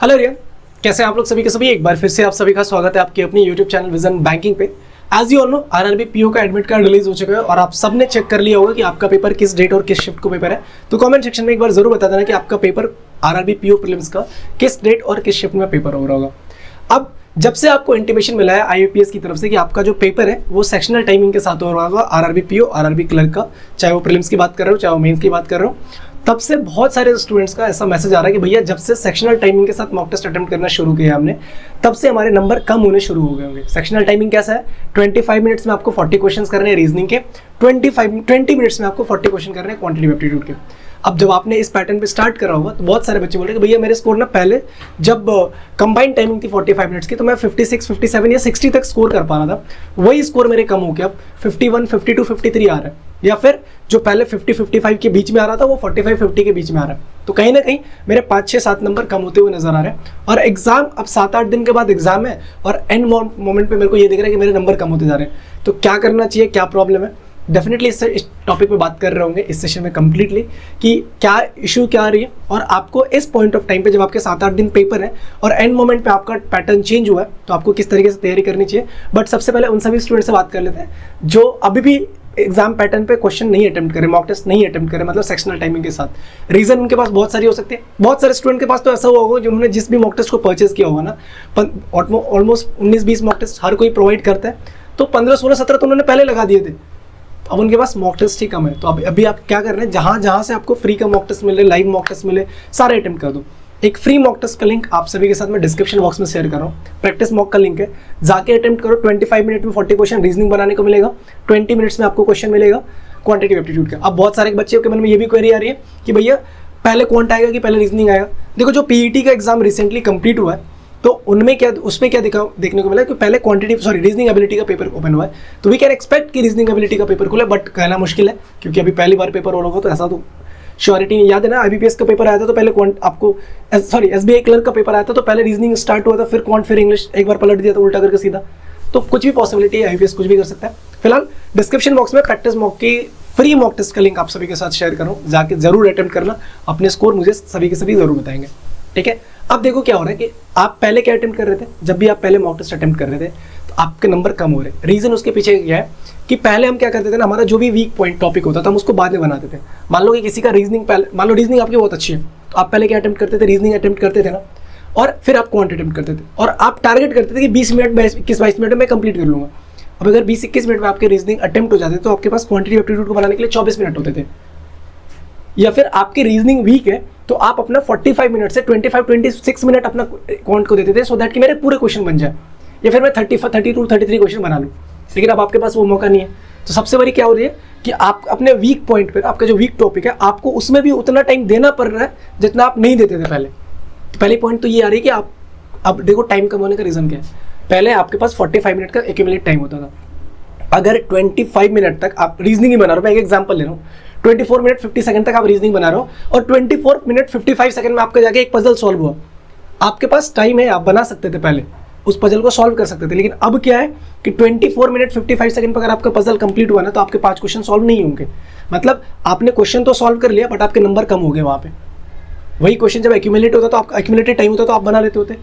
Hello रिया, कैसे हैं आप लोग सभी के सभी। एक बार फिर से आप सभी का स्वागत है आपके अपनी यूट्यूब चैनल विजन बैंकिंग पे। As you all know, RRB PO का एडमिट कार्ड रिलीज हो चुका है और आप सबने चेक कर लिया होगा कि आपका पेपर किस डेट और किस शिफ्ट को पेपर है। तो कमेंट सेक्शन में एक बार जरूर बता देना कि आपका पेपर आरआरबी पीओ प्रीलिम्स का किस डेट और किस शिफ्ट में पेपर हो रहा होगा। अब जब से आपको इंटीमेशन मिला है आईबीपीएस की तरफ से कि आपका जो पेपर है वो सेक्शनल टाइमिंग के साथ हो रहा होगा, आरआरबी पीओ, आरआरबी क्लर्क का, चाहे वो प्रीलिम्स की बात कर रहे हो चाहे वो मेंस की बात कर रहे हो, तब से बहुत सारे स्टूडेंट्स का ऐसा मैसेज आ रहा है कि भैया जब से सेक्शनल टाइमिंग के साथ मॉक टेस्ट अटेम्प्ट करना शुरू किया हमने, तब से हमारे नंबर कम होने शुरू हो गए होंगे। सेक्शनल टाइमिंग कैसा है? 25 मिनट्स में आपको 40 क्वेश्चन करने हैं रीजनिंग के, 20 मिनट्स में आपको 40 क्वेश्चन करने हैं क्वांटिटेटिव एप्टीट्यूड के। अब जब आपने इस पैटर्न पे स्टार्ट करा होगा तो बहुत सारे बच्चे बोल रहे हैं कि भैया मेरे स्कोर ना पहले जब कंबाइंड टाइमिंग थी 45 मिनट्स की तो मैं 56, 57 या 60 तक स्कोर कर पा रहा था, वही स्कोर मेरे कम हो गया, अब 51, 52, 53 आ रहा है, या फिर जो पहले 50, 55 के बीच में आ रहा था वो 45, 50 के बीच में आ रहा है। तो कहीं ना कहीं मेरे 5, 6, 7 नंबर कम होते हुए नजर आ रहे हैं। और एग्जाम अब 7-8 दिन के बाद एग्जाम है और एंड मोमेंट पे मेरे को ये दिख रहा है कि मेरे नंबर कम होते जा रहे हैं। तो क्या करना चाहिए, क्या प्रॉब्लम है, डेफिनेटली इस टॉपिक पे बात कर रहे होंगे इस सेशन में कंप्लीटली कि क्या इशू क्या आ रही है। और आपको इस पॉइंट ऑफ टाइम पे जब आपके 7-8 दिन पेपर है और एंड मोमेंट पे आपका पैटर्न चेंज हुआ है तो आपको किस तरीके से तैयारी करनी चाहिए। बट सबसे पहले उन सभी स्टूडेंट से बात कर लेते हैं जो अभी भी एग्जाम पैटर्न पे क्वेश्चन नहीं अटेम्प्ट करें, मॉक टेस्ट नहीं अटेम्प्ट करें, मतलब सेक्शनल टाइमिंग के साथ। रीजन उनके पास बहुत सारी हो सकती है। बहुत सारे स्टूडेंट के पास तो ऐसा हुआ होगा जिन्होंने जिस भी मॉक टेस्ट को परचेज किया होगा ना, ऑलमोस्ट 19-20 मॉक टेस्ट हर कोई प्रोवाइड करता है, तो 15, 16, 17 तो उन्होंने पहले लगा दिए थे। अब उनके पास मॉक टेस्ट ही कम है, तो अभी आप क्या कर रहे हैं, जहाँ से आपको फ्री का मॉक टेस्ट मिले, लाइव मॉक टेस्ट मिले, सारे अटेम्प्ट कर दो। एक फ्री मॉक टेस्ट का लिंक आप सभी के साथ मैं डिस्क्रिप्शन बॉक्स में शेयर कर रहा हूँ, प्रैक्टिस मॉक का लिंक है, जाके अटेम्प्ट करो। 25 मिनट में 40 क्वेश्चन रीजनिंग बनाने को मिलेगा, 20 मिनट्स में आपको क्वेश्चन मिलेगा क्वांटिटेटिव एप्टीट्यूड का। अब बहुत सारे बच्चों के मन में ये भी क्वेरी आ रही है कि भैया पहले क्वांट आएगा कि पहले रीजनिंग आएगा। देखो, जो पीईटी का एग्जाम रिसेंटली कंप्लीट हुआ है तो उनमें क्या, उसमें क्या देखने को मिला कि पहले रीजनिंग एबिलिटी का पेपर ओपन हुआ है, तो वी कैन एक्सपेक्ट कि रीजनिंग एबिलिटी का पेपर खुले, बट कहना मुश्किल है क्योंकि अभी पहली बार पेपर हो रहा होगा, तो ऐसा तो श्योरिटी नहीं। याद है ना, आईबीपीएस का पेपर आया था तो पहले एसबीआई क्लर्क का पेपर आया था तो पहले रीजनिंग स्टार्ट हुआ था, फिर क्वांट, फिर इंग्लिश, एक बार पलट दिया था उल्टा करके सीधा। तो कुछ भी पॉसिबिलिटी है, आईबीपीएस कुछ भी कर सकता है। फिलहाल डिस्क्रिप्शन बॉक्स में प्रैक्टिस मॉक की फ्री मॉक टेस्ट का लिंक आप सभी के साथ शेयर करूँ, जाके जरूर अटेम्प्ट करना, अपने स्कोर मुझे सभी के सभी जरूर बताएंगे, ठीक है। अब देखो क्या हो रहा है कि आप पहले क्या अटेम्प्ट कर रहे थे, जब भी आप पहले मॉक टेस्ट अटेम्प्ट कर रहे थे तो आपके नंबर कम हो रहे। रीजन उसके पीछे क्या है कि पहले हम क्या करते थे ना, हमारा जो भी वीक पॉइंट टॉपिक होता था हम उसको बाद में बनाते थे। मान लो कि किसी का रीजनिंग पहले, मान लो रीजनिंग आपकी बहुत अच्छी है तो आप पहले क्या अटेम्प्ट करते थे, रीजनिंग अटेम्प्ट करते थे ना, और फिर आप क्वांट अटेम्प्ट करते थे और आप टारगेट करते थे कि 20 मिनट में, 21-22 मिनट में कंप्लीट कर लूंगा। अब अगर 20-21 मिनट में आपके रीजनिंग अटेम्प्ट हो जाते तो आपके पास क्वांटिटेटिव एप्टीट्यूड को बनाने के लिए 24 मिनट होते थे। या फिर आपकी रीजनिंग वीक है तो आप अपना 45 मिनट से 25-26 मिनट अपना क्वांट को देते थे, सो दैट कि मेरे पूरे क्वेश्चन बन जाए, या फिर मैं 32-33 क्वेश्चन बना लूँ। लेकिन अब आपके पास वो मौका नहीं है। तो सबसे बड़ी क्या हो रही है कि आप अपने वीक पॉइंट पर, आपका जो वीक टॉपिक है, आपको उसमें भी उतना टाइम देना पड़ रहा है जितना आप नहीं देते थे पहले। तो पहली पॉइंट तो ये आ रही है कि आप, अब देखो टाइम कम होने का रीज़न क्या है। पहले आपके पास 45 मिनट का एक्यूमुलेट टाइम होता था, अगर 25 मिनट तक आप रीजनिंग ही बना रहे हो, मैं एक एग्जांपल ले रहा हूँ, 24 मिनट 50 सेकंड तक आप रीजनिंग बना रहे हो और 24 मिनट 55 सेकंड में आपका जाके एक पजल सॉल्व हुआ, आपके पास टाइम है, आप बना सकते थे पहले, उस पजल को सॉल्व कर सकते थे। लेकिन अब क्या है कि 24 मिनट 55 सेकंड पर अगर आपका पजल कंप्लीट हुआ ना तो आपके 5 क्वेश्चन सॉल्व नहीं होंगे। मतलब आपने क्वेश्चन तो सॉल्व कर लिया बट आपके नंबर कम हो गए वहाँ पे। वही क्वेश्चन जब एक्यूमुलेट होता तो आप, एक्यूमुलेटेड टाइम होता तो आप बना लेते होते,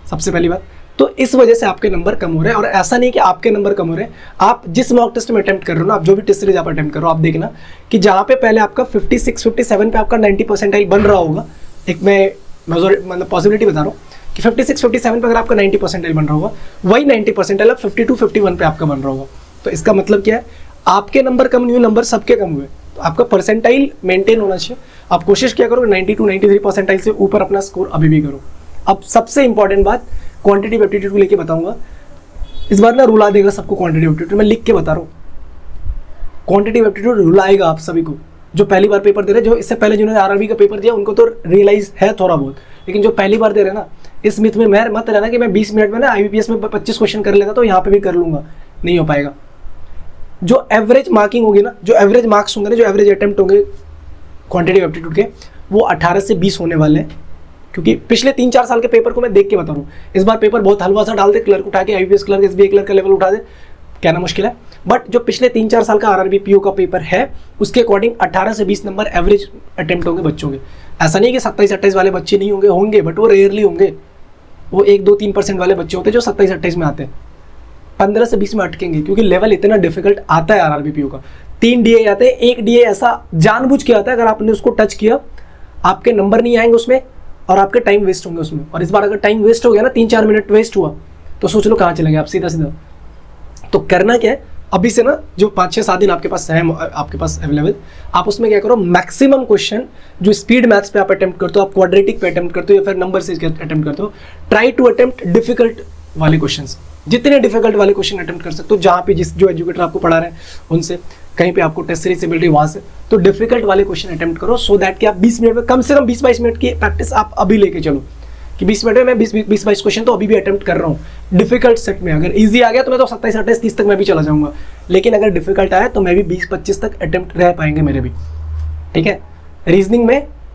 सबसे पहली बात। तो इस वजह से आपके नंबर कम हो रहे हैं। और ऐसा नहीं कि आपके नंबर कम हो रहे हैं, आप जिस मॉक टेस्ट में अटेम्प्ट कर रहे हो ना, आप जो भी टेस्ट सीरीज आप अटेम्प्ट कर रहे हो, आप देखना कि जहाँ पे पहले आपका 56, 57 पे आपका 90 परसेंटाइल बन रहा होगा, एक मैं मतलब पॉसिबिलिटी बता रहा हूँ कि 56, 57 पे अगर आपका 90 परसेंटाइल बन रहा होगा, वही 90 परसेंटाइल अब 52, 51 पे आपका बन रहा होगा। तो इसका मतलब क्या है, आपके नंबर कम नहीं हुए, नंबर सबके कम हुए, तो आपका परसेंटाइल मेंटेन होना चाहिए। आप कोशिश क्या करो 92, 93 परसेंटाइल से ऊपर अपना स्कोर अभी भी करो। अब सबसे इंपॉर्टेंट बात क्वांटिटेटिव एप्टीट्यूड को लेके बताऊंगा, इस बार ना रुला देगा सबको क्वांटिटेटिव एप्टीट्यूड, मैं लिख के बता रहा हूँ। क्वांटिटेटिव एप्टीट्यूड रुलाएगा आप सभी को, जो पहली बार पेपर दे रहे, जो इससे पहले जिन्होंने आरआरबी का पेपर दिया उनको तो रियलाइज है थोड़ा बहुत, लेकिन जो पहली बार दे रहे ना, इस मिथ में मत रहना कि मैं 20 मिनट में ना आईबीपीएस में 25 क्वेश्चन कर लेता तो यहाँ पे भी कर लूंगा, नहीं हो पाएगा। जो एवरेज मार्किंग होगी ना, जो एवरेज मार्क्स होंगे ना, जो एवरेज अटेम्प्ट होंगे क्वांटिटेटिव एप्टीट्यूड के, वो 18 से 20 होने वाले हैं। क्योंकि पिछले 3-4 साल के पेपर को मैं देख के बता रहा हूँ, इस बार पेपर बहुत हलवा सा डाल दे, क्लर्क उठा के आईबीपीएस क्लर्क, एसबीआई क्लर्क का लेवल उठा दे, कहना मुश्किल है। बट जो पिछले 3-4 साल का आरआरबी पीओ का पेपर है, उसके अकॉर्डिंग 18 से 20 नंबर एवरेज अटेम्प्ट होंगे बच्चों के। ऐसा नहीं कि 27-28 वाले बच्चे नहीं होंगे, होंगे, बट वो रेयरली होंगे। वो 1-2-3% वाले बच्चे होते हैं जो 27-28 में आते हैं, 15 से 20 में अटकेंगे, क्योंकि लेवल इतना डिफिकल्ट आता है आरआरबी पीओ का। 3 डीए आते हैं, एक डीए ऐसा जानबूझ के आता है, अगर आपने उसको टच किया आपके नंबर नहीं आएंगे उसमें और आपके टाइम वेस्ट होंगे उसमें। और इस बार अगर टाइम वेस्ट हो गया ना, 3-4 मिनट वेस्ट हुआ, तो सोच लो कहाँ चले गए आप सीधा सीधा। तो करना क्या है, अभी से ना जो 5-6-7 दिन आपके पास है, आपके पास अवेलेबल, आप उसमें क्या करो, मैक्सिमम क्वेश्चन जो स्पीड मैथ्स पे आप अटेम्प्ट करते हो, आप क्वाड्रेटिक पे अटेम्प्ट करते हो या फिर नंबर से अटेम्प्ट करते हो, ट्राई टू अटेम्प्ट डिफिकल्ट वाले क्वेश्चंस, जितने डिफिकल्ट वाले क्वेश्चन अटेम्प्ट कर सकते हो, जहाँ पे जो एजुकेटर आपको पढ़ा रहे हैं उनसे, कहीं पे आपको टेस्ट सीरीज से मिल रही है वहाँ से, तो डिफिकल्ट वाले क्वेश्चन अटेम्प्ट करो, सो दैट कि आप 20 मिनट में, कम से कम 20-22 मिनट की प्रैक्टिस आप अभी लेके चलो, कि 20 मिनट में मैं 20-22 क्वेश्चन तो अभी भी अटेम्प्ट कर रहा हूँ डिफिकल्ट सेट में। अगर इजी आ गया तो मैं तो 27-28-30 तक मैं भी चला जाऊंगा, लेकिन अगर डिफिकल्ट आया तो मैं भी 20-25 तक अटेम्प्ट रह पाएंगे मेरे भी, ठीक है।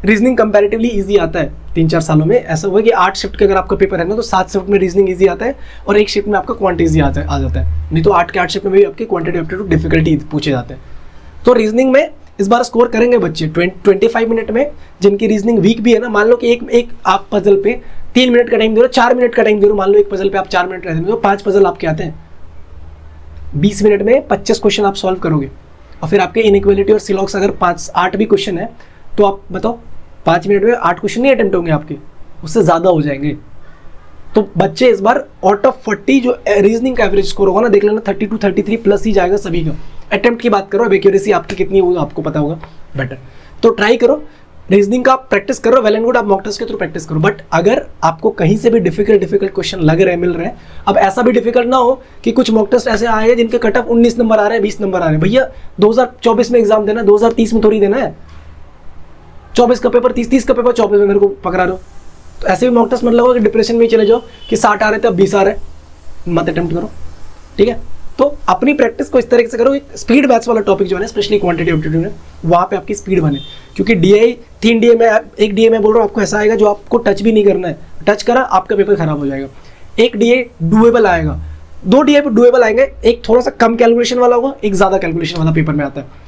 रीजनिंग कंपैरेटिवली इजी आता है 3-4 सालों में। ऐसा हुआ कि 8 शिफ्ट के अगर आपका पेपर है ना, तो 7 शिफ्ट में रीजनिंग इजी आता है और 1 शिफ्ट में आपका क्वांटिटी इजी आ जाता है, नहीं तो 8 के 8 शिफ्ट में भी आपके क्वांटिटी एप्टीट्यूड डिफिकल्टी पूछे जाते हैं। तो रीजनिंग में इस बार स्कोर करेंगे बच्चे 25 मिनट में, जिनकी रीजनिंग वीक भी है ना, मान लो कि एक आप पजल पे 3 मिनट का टाइम दे रहे हो, 4 मिनट का टाइम दे रहे हो, मान लो एक पजल पे आप 4 मिनट रहते हो, 5 पजल आपके आते हैं, 20 मिनट में 25 क्वेश्चन आप सॉल्व करोगे, और फिर आपके इनइक्वालिटी और सिलॉक्स अगर 5-8 भी क्वेश्चन है, तो आप बताओ 5 मिनट में 8 क्वेश्चन नहीं अटेम्प्ट होंगे आपके, उससे ज़्यादा हो जाएंगे। तो बच्चे इस बार आउट ऑफ 40 जो रीजनिंग का एवरेज स्कोर होगा ना, देख लेना 32-33 प्लस ही जाएगा सभी का। अटेम्प्ट की बात करो, अब एक्यूरेसी आपकी कितनी होगी आपको पता होगा बेटर, तो ट्राई करो। रीजनिंग का प्रैक्टिस करो, वेल एंड गुड, आप मॉक टेस्ट के थ्रू प्रैक्टिस करो, बट अगर आपको कहीं से भी डिफिकल्ट क्वेश्चन लग रहे हैं, मिल रहे हैं, अब ऐसा भी डिफिकल्ट ना हो कि कुछ मॉक टेस्ट ऐसे आए हैं जिनके कट ऑफ 19 नंबर आ रहे हैं, 20 नंबर आ रहे हैं। भैया 2024 में एग्जाम देना है, 2030 में थोड़ी देना है। 24 का पेपर 30 का पेपर 24 में मेरे को पकड़ा रहे हो, तो ऐसे भी मॉक टेस्ट मत लगाओ कि डिप्रेशन में ही चले जाओ कि 60 आ रहे थे अब 20 आ रहे हैं, मत अटेम्प्ट करो, ठीक है। तो अपनी प्रैक्टिस को इस तरीके से करो, स्पीड मैथ्स वाला टॉपिक जो है स्पेशली क्वांटिटी एप्टीट्यूड है, वहाँ पे आपकी स्पीड बने, क्योंकि डीए 3 डीए में, एक डीए में बोल रहा हूँ आपको ऐसा आएगा जो आपको टच भी नहीं करना है, टच करा आपका पेपर खराब हो जाएगा। एक डीए डुएबल आएगा, 2 डीए पे डुएबल आएंगे, एक थोड़ा सा कम कैलकुलेशन वाला होगा, एक ज़्यादा कैलकुलेशन वाला पेपर में आता है।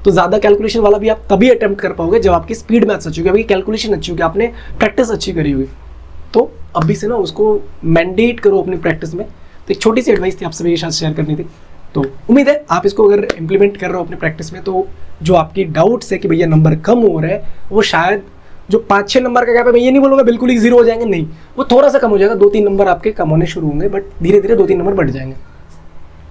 तो ज़्यादा कैलकुलेशन वाला भी आप तभी अटेम्प्ट कर पाओगे जब आपकी स्पीड मैथ्स अच्छी होगी, आपकी कैलकुलेशन अच्छी होगी, आपने प्रैक्टिस अच्छी करी होगी। तो अभी से ना उसको मैंडेट करो अपनी प्रैक्टिस में। तो एक छोटी सी एडवाइस थी आप सभी के साथ शेयर करनी थी, तो उम्मीद है आप इसको अगर इम्प्लीमेंट कर रहे हो अपने प्रैक्टिस में, तो जो आपकी डाउट्स है कि भैया नंबर कम हो रहे हैं, वो शायद जो 5-6 नंबर का गैप है, मैं ये नहीं बोलूँगा बिल्कुल ही 0 हो जाएंगे, नहीं, वो थोड़ा सा कम हो जाएगा, 2-3 नंबर आपके कम होने शुरू होंगे, बट धीरे धीरे 2-3 नंबर बढ़ जाएंगे,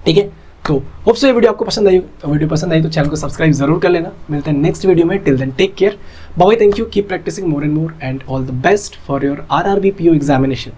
ठीक है। तो होप सो ये वीडियो आपको पसंद आई, तो वीडियो पसंद आई तो चैनल को सब्सक्राइब जरूर कर लेना। मिलते हैं नेक्स्ट वीडियो में, till then take care, bye, thank you, keep practising more and more, and all the best for your RRB PO examination.